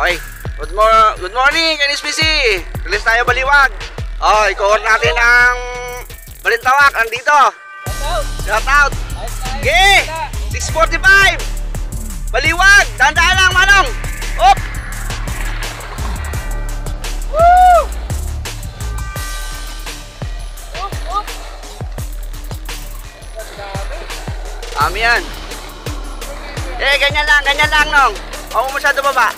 Okay. Good morning, NSPC. Release tayo baliwag. Oh, i-cover natin ang Balintawak. Nandito. Shout out. Okay. 6:45. Baliwag. Dandaan lang, Manong. Up. Woo! Up. Yan. Ganyan lang, Nong. Huwag mo masyado baba.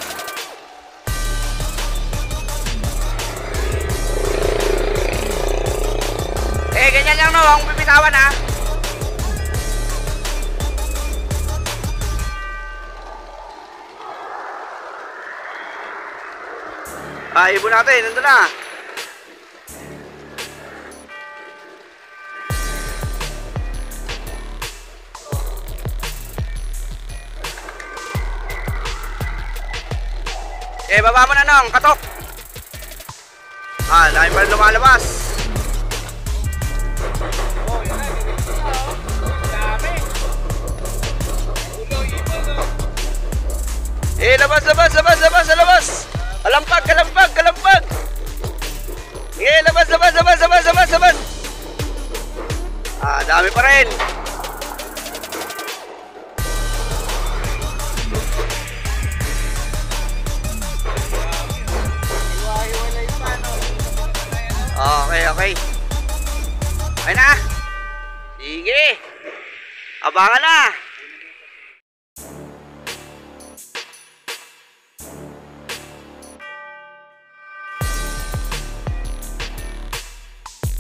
Ganyan lang, no? Huwag mong pipitawan, ha? Ibon natin. Nandun na. Baba mo na, Nong. Katok. Dahil pa rin lumalabas. Labas. Kalampag. Labas. Dami pa rin. Okay. Ay na. Sige. Abangan na.